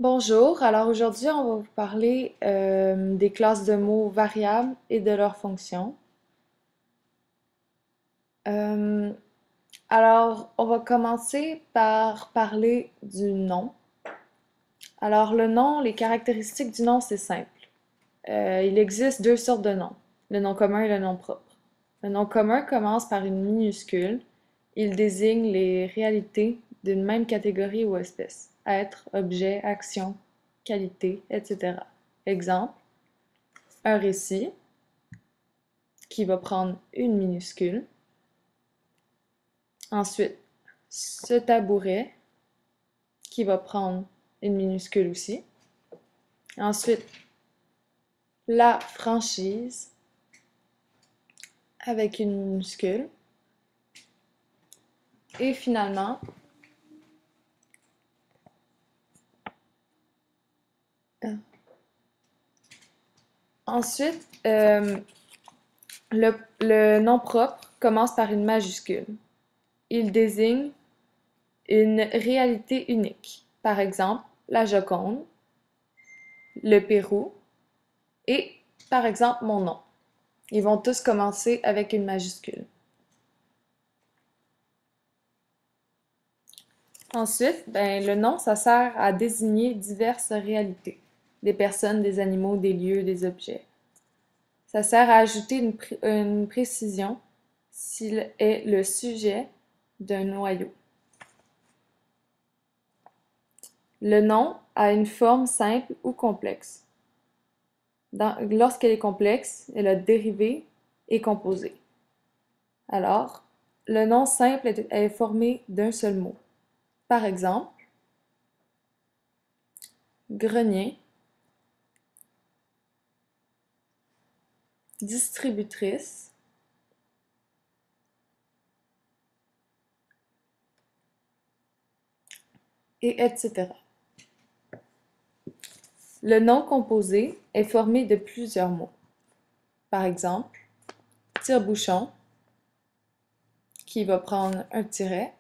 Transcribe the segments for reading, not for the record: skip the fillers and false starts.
Bonjour, alors aujourd'hui on va vous parler des classes de mots variables et de leurs fonctions. Euh, alors on va commencer par parler du nom. Alors le nom, les caractéristiques du nom c'est simple. Il existe deux sortes de noms, le nom commun et le nom propre. Le nom commun commence par une minuscule. Il désigne les réalités d'une même catégorie ou espèce, être, objet, action, qualité, etc. Exemple, un récit qui va prendre une minuscule. Ensuite, ce tabouret qui va prendre une minuscule aussi. Ensuite, la franchise avec une minuscule. Et finalement, ensuite, le nom propre commence par une majuscule. Il désigne une réalité unique. Par exemple, la Joconde, le Pérou et, par exemple, mon nom. Ils vont tous commencer avec une majuscule. Ensuite, le nom, ça sert à désigner diverses réalités. Des personnes, des animaux, des lieux, des objets. Ça sert à ajouter une précision s'il est le sujet d'un noyau. Le nom a une forme simple ou complexe. Lorsqu'elle est complexe, elle a dérivé et composé. Alors, le nom simple est formé d'un seul mot. Par exemple, grenier, distributrice, et etc. Le nom composé est formé de plusieurs mots. Par exemple, tire-bouchon, qui va prendre un tiret.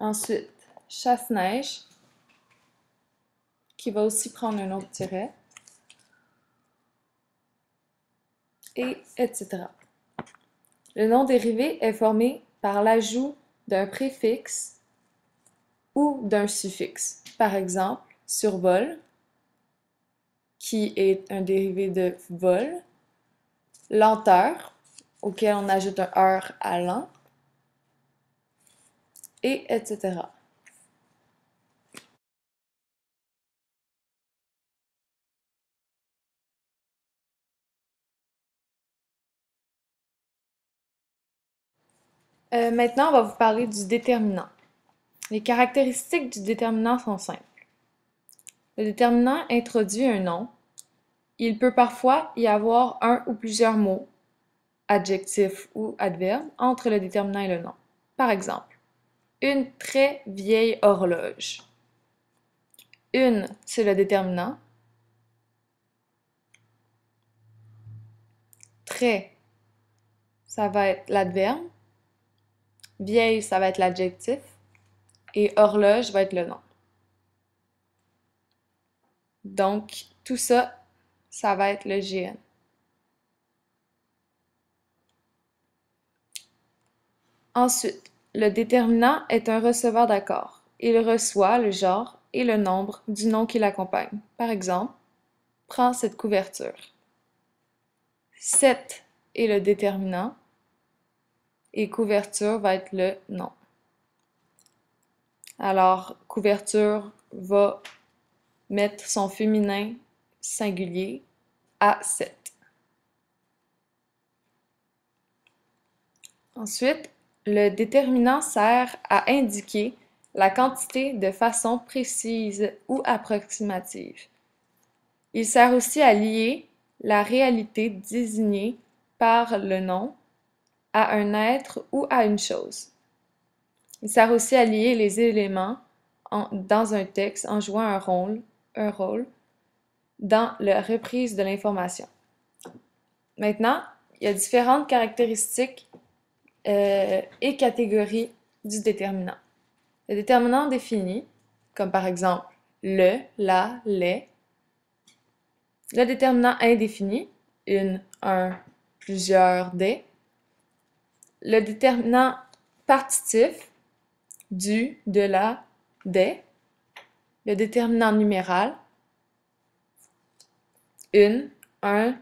Ensuite, chasse-neige, qui va aussi prendre un autre tiret. Et etc. Le nom dérivé est formé par l'ajout d'un préfixe ou d'un suffixe. Par exemple, survol, qui est un dérivé de vol, lenteur, auquel on ajoute un heure à lent, et etc. Maintenant, on va vous parler du déterminant. Les caractéristiques du déterminant sont simples. Le déterminant introduit un nom. Il peut parfois y avoir un ou plusieurs mots, adjectifs ou adverbes, entre le déterminant et le nom. Par exemple, une très vieille horloge. Une, c'est le déterminant. Très, ça va être l'adverbe. Vieille, ça va être l'adjectif. Et horloge va être le nom. Donc, tout ça, ça va être le GN. Ensuite, le déterminant est un receveur d'accord. Il reçoit le genre et le nombre du nom qui l'accompagne. Par exemple, prends cette couverture. 7 est le déterminant et couverture va être le nom. Alors, couverture va mettre son féminin singulier à 7. Ensuite, le déterminant sert à indiquer la quantité de façon précise ou approximative. Il sert aussi à lier la réalité désignée par le nom à un être ou à une chose. Il sert aussi à lier les éléments dans un texte en jouant un rôle dans la reprise de l'information. Maintenant, il y a différentes caractéristiques et catégories du déterminant. Le déterminant défini, comme par exemple le, la, les. Le déterminant indéfini, une, un, plusieurs, des. Le déterminant partitif, du, de la, des. Le déterminant numéral, une, un,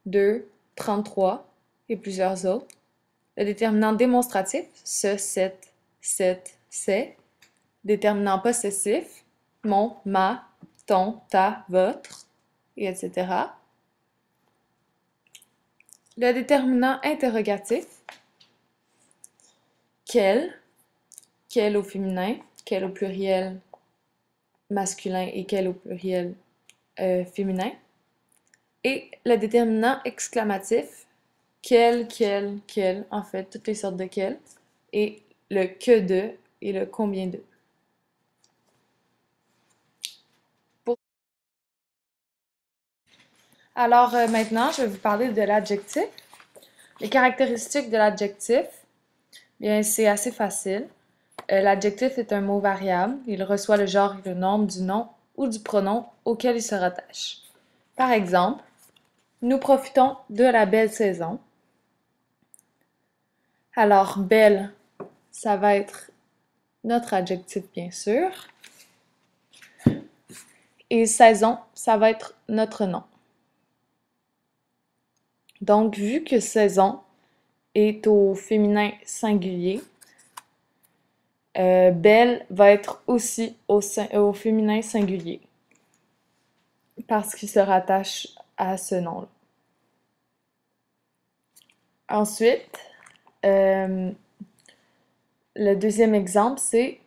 deux, 33 et plusieurs autres. Le déterminant démonstratif, ce, cette, c'est. Déterminant possessif, mon, ma, ton, ta, votre, et etc. Le déterminant interrogatif, quel, quel au féminin, quel au pluriel masculin et quel au pluriel féminin. Et le déterminant exclamatif, quel, en fait, toutes les sortes de quel, et le que de et le combien de. Alors maintenant, je vais vous parler de l'adjectif. Les caractéristiques de l'adjectif, bien, c'est assez facile. L'adjectif est un mot variable. Il reçoit le genre et le nombre du nom ou du pronom auquel il se rattache. Par exemple, nous profitons de la belle saison. Alors, belle, ça va être notre adjectif, bien sûr. Et saison, ça va être notre nom. Donc, vu que saison est au féminin singulier, belle va être aussi au féminin singulier parce qu'il se rattache à ce nom-là. Ensuite, le deuxième exemple, c'est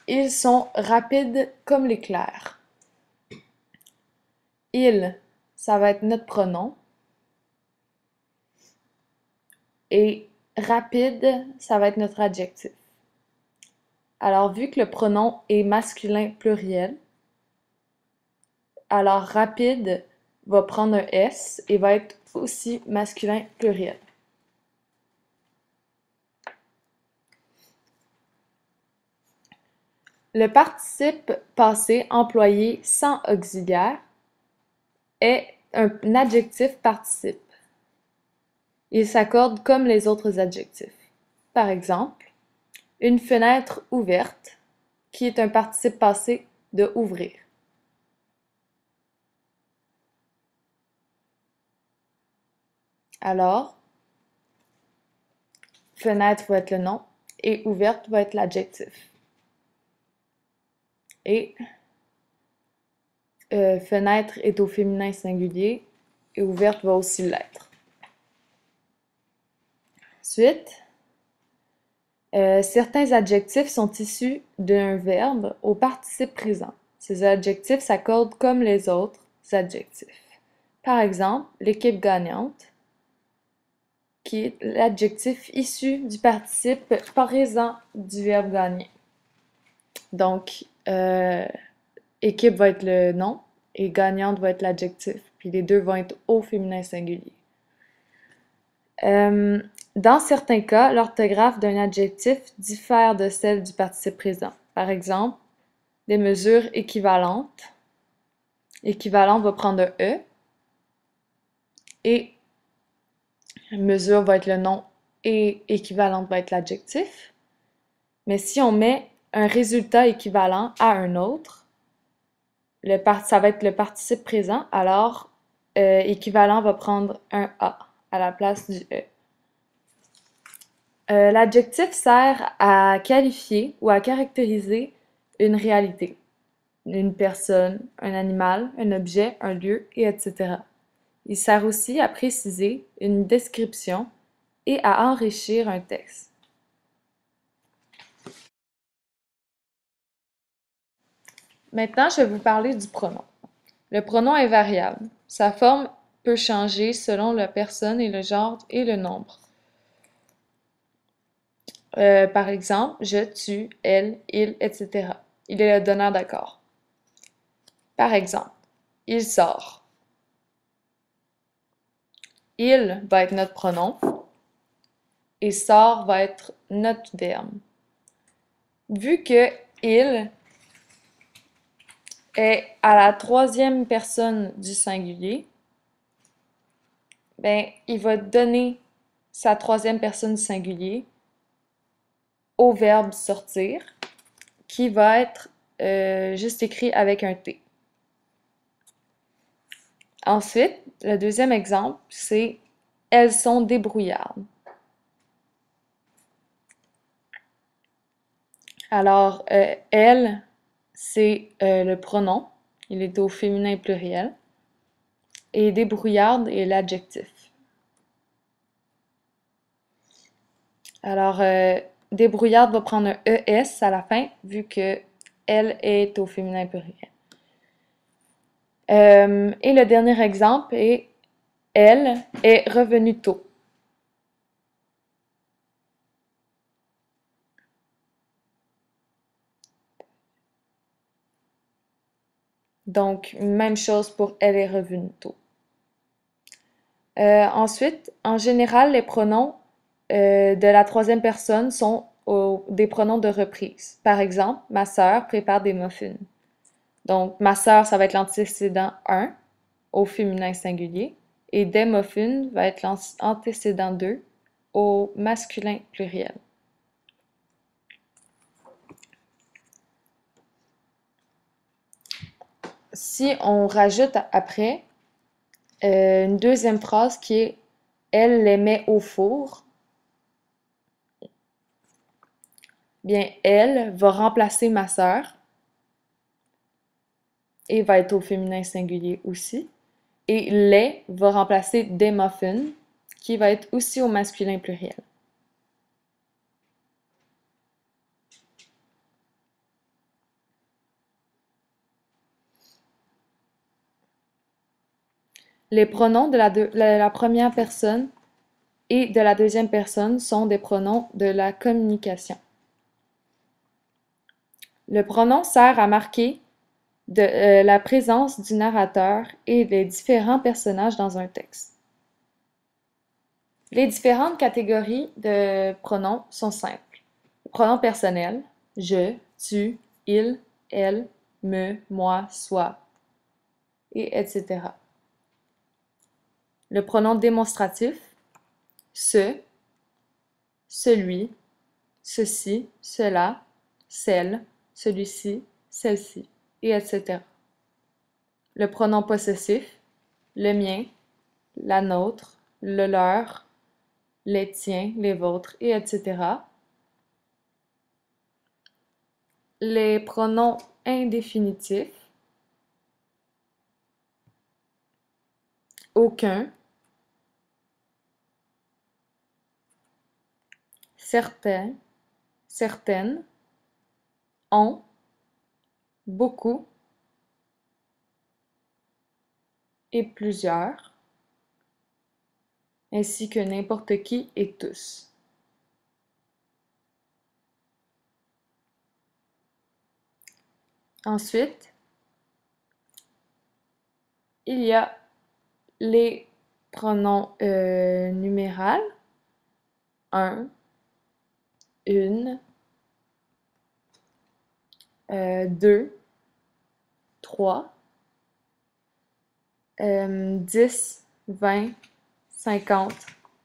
ils sont rapides comme l'éclair. Il, ça va être notre pronom. Et rapide, ça va être notre adjectif. Alors, vu que le pronom est masculin pluriel, alors rapide va prendre un S et va être aussi masculin pluriel. Le participe passé employé sans auxiliaire est un adjectif participe. Il s'accorde comme les autres adjectifs. Par exemple, une fenêtre ouverte, qui est un participe passé de ouvrir. Alors, fenêtre va être le nom et ouverte va être l'adjectif. Et fenêtre est au féminin singulier et ouverte va aussi l'être. Ensuite, certains adjectifs sont issus d'un verbe au participe présent. Ces adjectifs s'accordent comme les autres adjectifs. Par exemple, l'équipe gagnante, qui est l'adjectif issu du participe présent du verbe gagner. Donc, équipe va être le nom et gagnante va être l'adjectif. Puis les deux vont être au féminin singulier. Dans certains cas, l'orthographe d'un adjectif diffère de celle du participe présent. Par exemple, des mesures équivalentes. Équivalent va prendre un E. Et mesure va être le nom et équivalente va être l'adjectif. Mais si on met un résultat équivalent à un autre, ça va être le participe présent, alors équivalent va prendre un A à la place du E. L'adjectif sert à qualifier ou à caractériser une réalité, une personne, un animal, un objet, un lieu, et etc. Il sert aussi à préciser une description et à enrichir un texte. Maintenant, je vais vous parler du pronom. Le pronom est variable. Sa forme peut changer selon la personne et le genre et le nombre. Par exemple, je, tu, elle, il, etc. Il est le donneur d'accord. Par exemple, il sort. Il va être notre pronom et sort va être notre verbe. vu que il est à la troisième personne du singulier, ben, il va donner sa troisième personne du singulier au verbe sortir, qui va être juste écrit avec un T. Ensuite, le deuxième exemple, c'est elles sont débrouillardes. Alors, elle, c'est le pronom. Il est au féminin pluriel. Et débrouillarde est l'adjectif. Alors, débrouillarde va prendre un ES à la fin, vu que elle est au féminin pluriel. Et le dernier exemple est elle est revenue tôt. Donc, même chose pour elle est revenue tôt. Ensuite, en général, les pronoms de la troisième personne sont des pronoms de reprise. Par exemple, ma sœur prépare des muffins. Donc, ma sœur, ça va être l'antécédent 1 au féminin singulier et des muffins va être l'antécédent 2 au masculin pluriel. Si on rajoute après une deuxième phrase qui est elle les met au four, bien elle va remplacer ma sœur et va être au féminin singulier aussi. Et les va remplacer des muffins qui va être aussi au masculin pluriel. Les pronoms de la première personne et de la deuxième personne sont des pronoms de la communication. Le pronom sert à marquer la présence du narrateur et des différents personnages dans un texte. Les différentes catégories de pronoms sont simples. Le pronom personnel, je, tu, il, elle, me, moi, soi, et etc. Le pronom démonstratif, ce, celui, ceci, cela, celle, celui-ci, celle-ci, et etc. Le pronom possessif, le mien, la nôtre, le leur, les tiens, les vôtres, et etc. Les pronoms indéfinitifs, aucun, certain, certaine, on, beaucoup et plusieurs, ainsi que n'importe qui et tous. Ensuite, il y a les pronoms numérales, un, une, deux, trois, 10, 20, 50,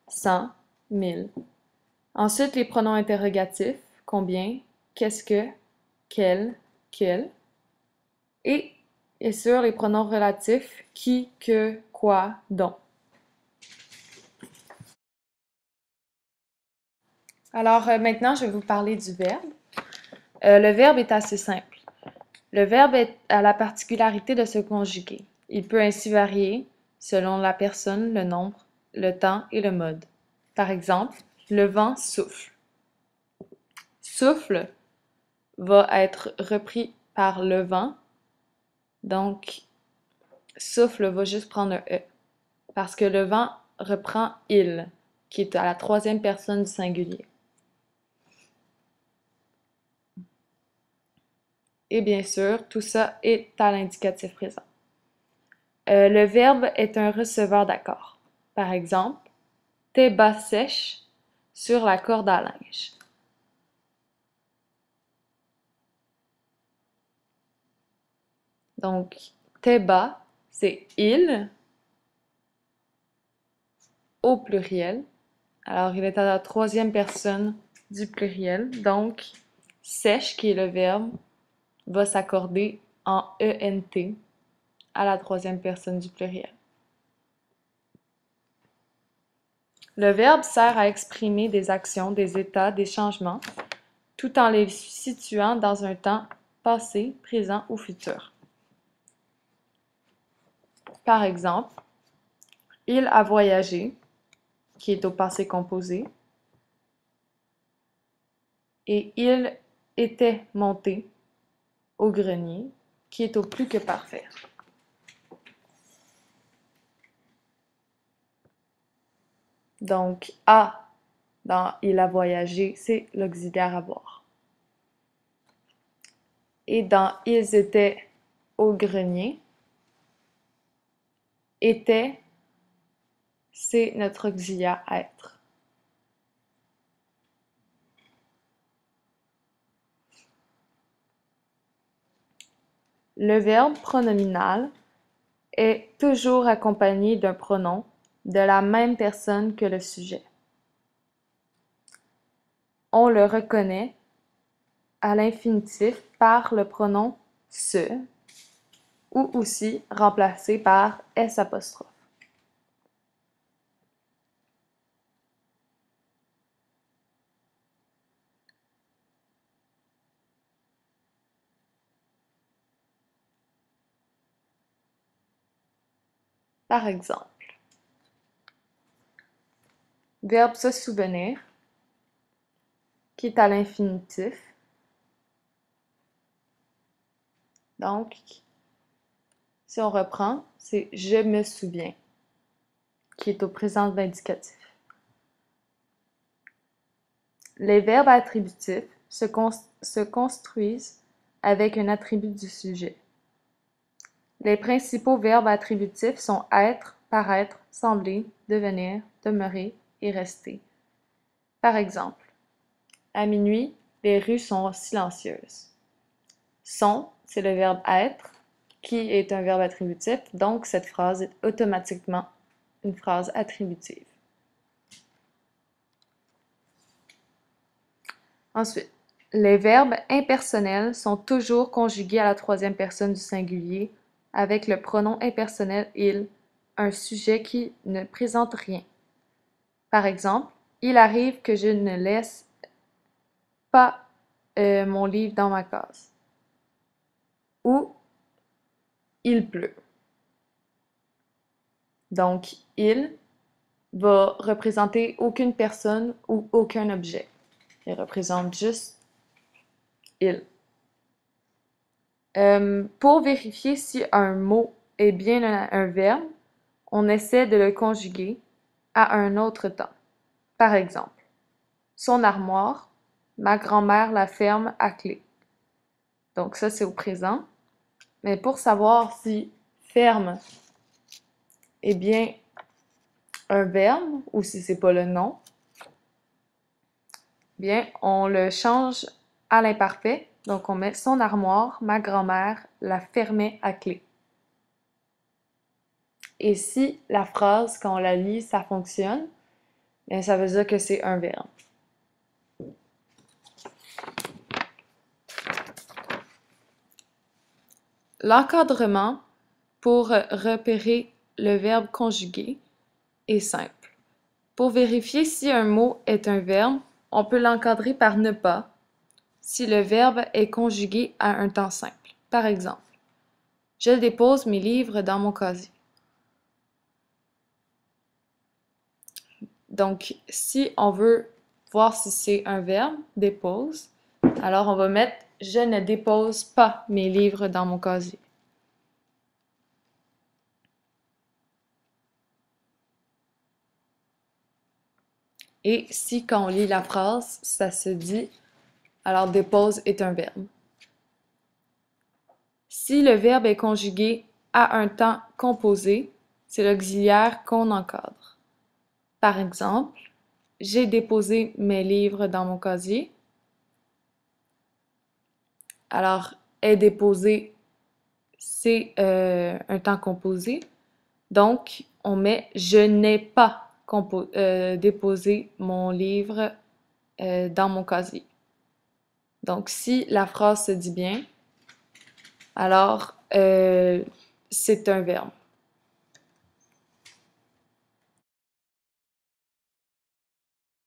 100, 1000. Ensuite, les pronoms interrogatifs, combien, qu'est-ce que, quel, quel. Et, bien sûr, les pronoms relatifs, qui, que, quoi, dont. Alors maintenant, je vais vous parler du verbe. Le verbe est assez simple. Le verbe a la particularité de se conjuguer. Il peut ainsi varier selon la personne, le nombre, le temps et le mode. Par exemple, le vent souffle. Souffle va être repris par le vent, donc souffle va juste prendre un E, parce que le vent reprend il, qui est à la troisième personne du singulier. Et bien sûr, tout ça est à l'indicatif présent. Le verbe est un receveur d'accord. Par exemple, tes bas sèches sur la corde à linge. Donc, Teba, c'est il au pluriel. Alors, il est à la troisième personne du pluriel. Donc, sèche, qui est le verbe, va s'accorder en ENT à la troisième personne du pluriel. Le verbe sert à exprimer des actions, des états, des changements, tout en les situant dans un temps passé, présent ou futur. Par exemple, il a voyagé, qui est au passé composé, et il était monté au grenier, qui est au plus que parfait. Donc, a dans il a voyagé, c'est l'auxiliaire avoir. Et dans ils étaient au grenier, était, c'est notre auxiliaire être. Le verbe pronominal est toujours accompagné d'un pronom de la même personne que le sujet. On le reconnaît à l'infinitif par le pronom se ou aussi remplacé par s apostrophe. Par exemple, verbe se souvenir, qui est à l'infinitif. Donc, si on reprend, c'est je me souviens, qui est au présent de l'indicatif. Les verbes attributifs se construisent avec un attribut du sujet. Les principaux verbes attributifs sont être, paraître, sembler, devenir, demeurer et rester. Par exemple, à minuit, les rues sont silencieuses. Sont, c'est le verbe être, qui est un verbe attributif, donc cette phrase est automatiquement une phrase attributive. Ensuite, les verbes impersonnels sont toujours conjugués à la troisième personne du singulier avec le pronom impersonnel il, un sujet qui ne présente rien. Par exemple, il arrive que je ne laisse pas mon livre dans ma case. Ou il pleut. Donc, il va représenter aucune personne ou aucun objet. Il représente juste il. Pour vérifier si un mot est bien un verbe, on essaie de le conjuguer à un autre temps. Par exemple, son armoire, ma grand-mère la ferme à clé. Donc ça, c'est au présent. Mais pour savoir si ferme est bien un verbe ou si c'est pas le nom, bien, on le change à l'imparfait. Donc, on met son armoire, ma grand-mère la fermait à clé. Et si la phrase, quand on la lit, ça fonctionne, bien, ça veut dire que c'est un verbe. L'encadrement pour repérer le verbe conjugué est simple. Pour vérifier si un mot est un verbe, on peut l'encadrer par ne pas si le verbe est conjugué à un temps simple. Par exemple, je dépose mes livres dans mon casier. Donc, si on veut voir si c'est un verbe, dépose, alors on va mettre je ne dépose pas mes livres dans mon casier. Et si quand on lit la phrase, ça se dit, alors dépose est un verbe. Si le verbe est conjugué à un temps composé, c'est l'auxiliaire qu'on encadre. Par exemple, j'ai déposé mes livres dans mon casier. Alors, est déposé, c'est un temps composé. Donc, on met je n'ai pas déposé mon livre dans mon casier. Donc, si la phrase se dit bien, alors c'est un verbe.